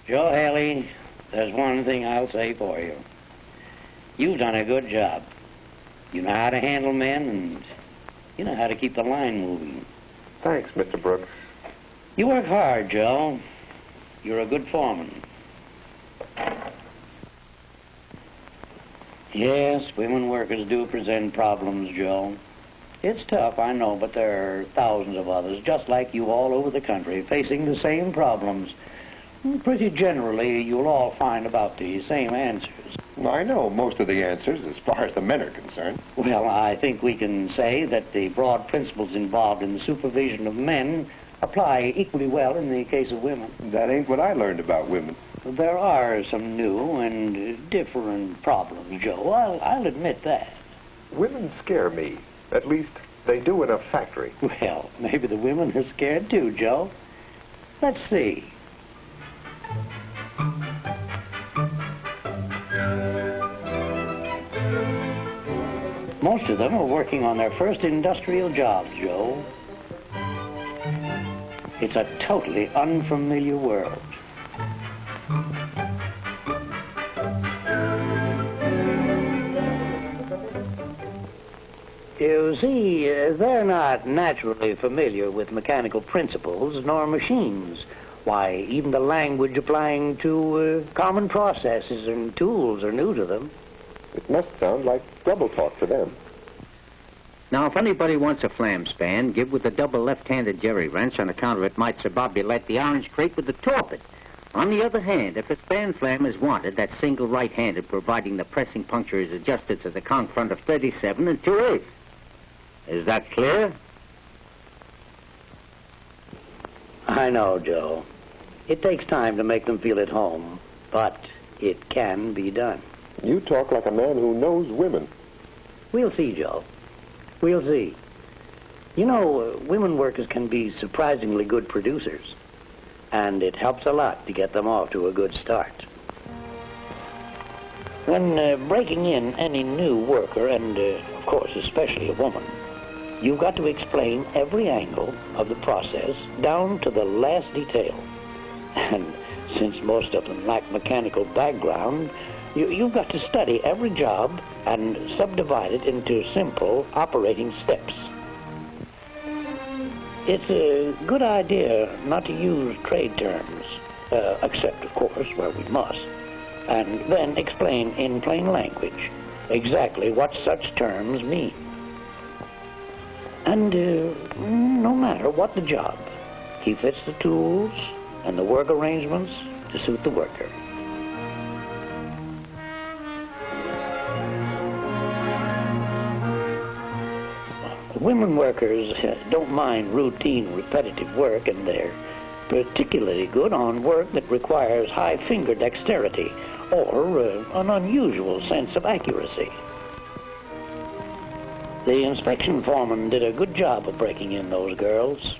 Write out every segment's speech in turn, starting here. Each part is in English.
Joe Haley, there's one thing I'll say for you. You've done a good job. You know how to handle men, and you know how to keep the line moving. Thanks, Mr. Brooks. You work hard, Joe. You're a good foreman. Yes, women workers do present problems, Joe. It's tough, I know, but there are thousands of others, just like you all over the country, facing the same problems. Pretty generally, you'll all find about the same answers. I know most of the answers as far as the men are concerned. Well, I think we can say that the broad principles involved in the supervision of men apply equally well in the case of women. That ain't what I learned about women. There are some new and different problems, Joe. I'll admit that. Women scare me. At least, they do in a factory. Well, maybe the women are scared too, Joe. Let's see. Most of them are working on their first industrial jobs, Joe. It's a totally unfamiliar world. You see, they're not naturally familiar with mechanical principles nor machines. Why, even the language applying to common processes and tools are new to them. It must sound like double talk to them. Now, if anybody wants a flam span, give with the double left-handed jerry wrench on account of it might subbobulate the orange crepe with the torpid. On the other hand, if a span flam is wanted, that's single right-handed, providing the pressing puncture is adjusted to the conch front of 37 and 2/8. Is that clear? I know, Joe. It takes time to make them feel at home, but it can be done. You talk like a man who knows women. We'll see, Joe. We'll see. You know, women workers can be surprisingly good producers, and it helps a lot to get them off to a good start. When breaking in any new worker, and of course especially a woman, you've got to explain every angle of the process down to the last detail. And since most of them lack mechanical background, you've got to study every job and subdivide it into simple operating steps. It's a good idea not to use trade terms, except, of course, where we must, and then explain in plain language exactly what such terms mean. And no matter what the job, he fits the tools and the work arrangements to suit the worker. Women workers don't mind routine, repetitive work, and they're particularly good on work that requires high finger dexterity or an unusual sense of accuracy. The inspection foreman did a good job of breaking in those girls.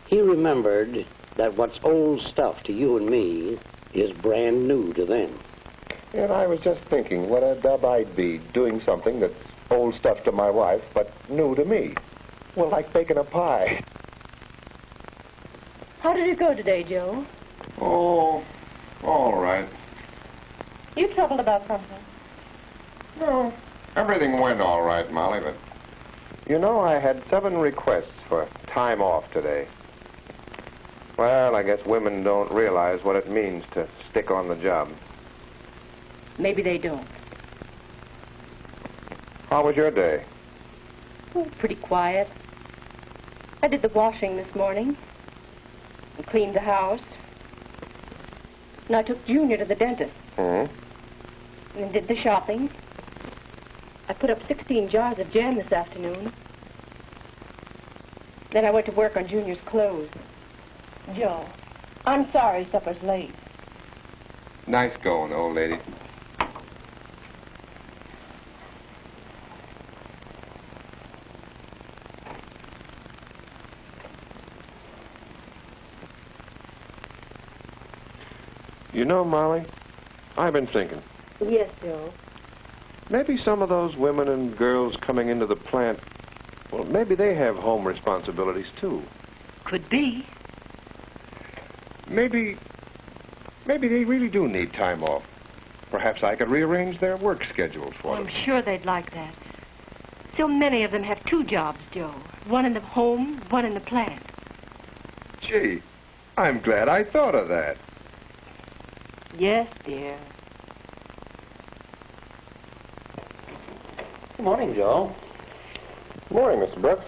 He remembered that what's old stuff to you and me is brand new to them. And I was just thinking what a dub I'd be doing something that's old stuff to my wife, but new to me. Well, like baking a pie. How did it go today, Joe? Oh, all right. You troubled about something? No, everything went all right, Molly, but... You know, I had 7 requests for time off today. Well, I guess women don't realize what it means to stick on the job. Maybe they don't. How was your day? Oh, pretty quiet. I did the washing this morning and cleaned the house. And I took Junior to the dentist. Mm-hmm. And did the shopping. I put up 16 jars of jam this afternoon. Then I went to work on Junior's clothes. Joe, I'm sorry supper's late. Nice going, old lady. You know, Molly, I've been thinking. Yes, Joe. Maybe some of those women and girls coming into the plant, well, maybe they have home responsibilities, too. Could be. Maybe Maybe they really do need time off. Perhaps I could rearrange their work schedules for them. I'm sure they'd like that. So many of them have two jobs, Joe. One in the home, one in the plant. Gee, I'm glad I thought of that. Yes, dear. Good morning, Joe. Morning, Mr. Brooks.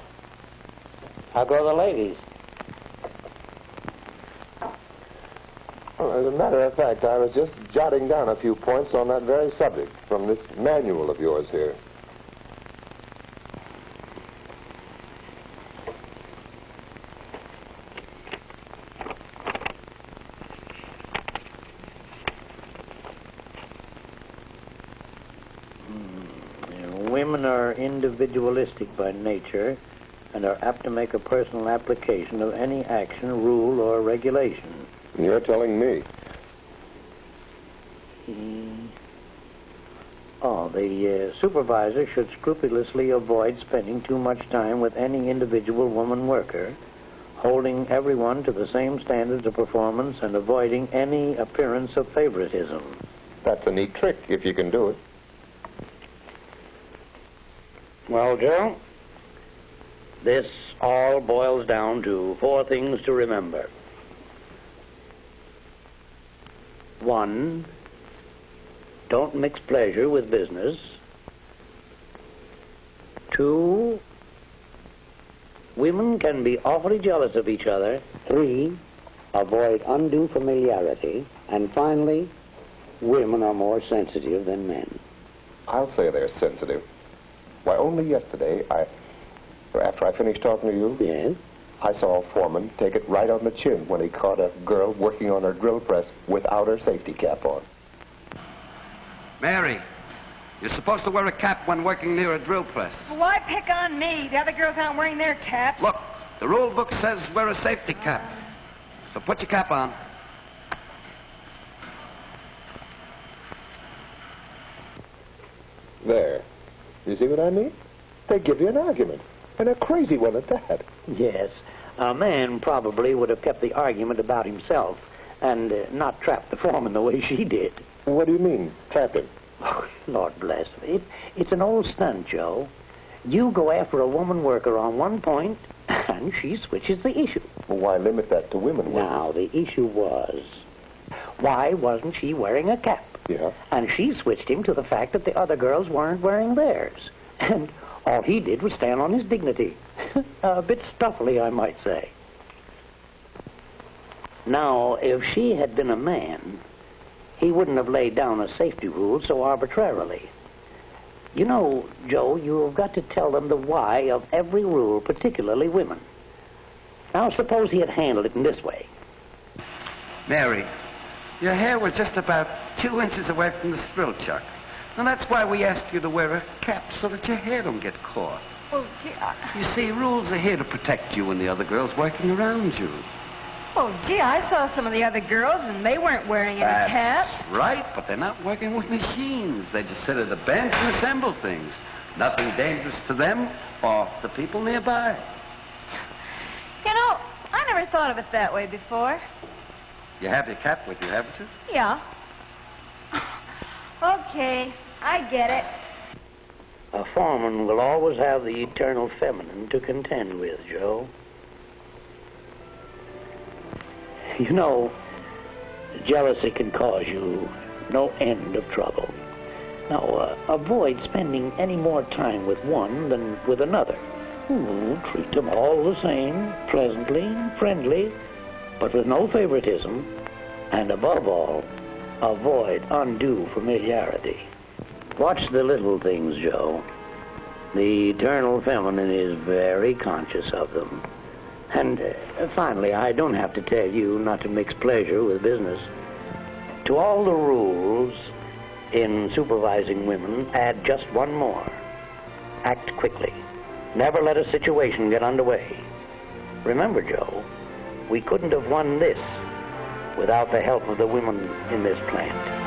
How go the ladies? Well, as a matter of fact, I was just jotting down a few points on that very subject from this manual of yours here. Women are individualistic by nature and are apt to make a personal application of any action, rule, or regulation. You're telling me. The supervisor should scrupulously avoid spending too much time with any individual woman worker, holding everyone to the same standards of performance and avoiding any appearance of favoritism. That's a neat trick, if you can do it. Well, Joe, this all boils down to 4 things to remember. 1, don't mix pleasure with business. 2, women can be awfully jealous of each other. 3, avoid undue familiarity. And finally, women are more sensitive than men. I'll say they're sensitive. Why, only yesterday, after I finished talking to you, Yes? I saw a foreman take it right on the chin when he caught a girl working on her drill press without her safety cap on. Mary, you're supposed to wear a cap when working near a drill press. Well, why pick on me? The other girls aren't wearing their caps. Look, the rule book says wear a safety cap. So put your cap on. There. You see what I mean? They give you an argument, and a crazy one at that. Yes. A man probably would have kept the argument about himself and not trapped the foreman the way she did. What do you mean, trap him? Oh, Lord bless him. It's an old stunt, Joe. You go after a woman worker on one point, and she switches the issue. Well, why limit that to women? Now, the issue was, why wasn't she wearing a cap? Yeah. And she switched him to the fact that the other girls weren't wearing theirs. And all he did was stand on his dignity. A bit stuffily, I might say. Now, if she had been a man, he wouldn't have laid down a safety rule so arbitrarily. You know, Joe, you've got to tell them the why of every rule, particularly women. Now, suppose he had handled it in this way. Mary, your hair was just about 2 inches away from the strill chuck. And that's why we asked you to wear a cap so that your hair don't get caught. Oh, gee, You see, rules are here to protect you and the other girls working around you. I saw some of the other girls, and they weren't wearing any caps. That's right, but they're not working with machines. They just sit at a bench and assemble things. Nothing dangerous to them or the people nearby. You know, I never thought of it that way before. You have your cap with you, haven't you? Yeah. Okay, I get it. A foreman will always have the eternal feminine to contend with, Joe. You know, jealousy can cause you no end of trouble. Now, avoid spending any more time with one than with another. Treat them all the same, pleasantly and friendly, but with no favoritism. And above all, avoid undue familiarity. Watch the little things, Joe. The eternal feminine is very conscious of them. And finally, I don't have to tell you not to mix pleasure with business. To all the rules in supervising women, add just one more. Act quickly. Never let a situation get underway. Remember, Joe, we couldn't have won this without the help of the women in this plant.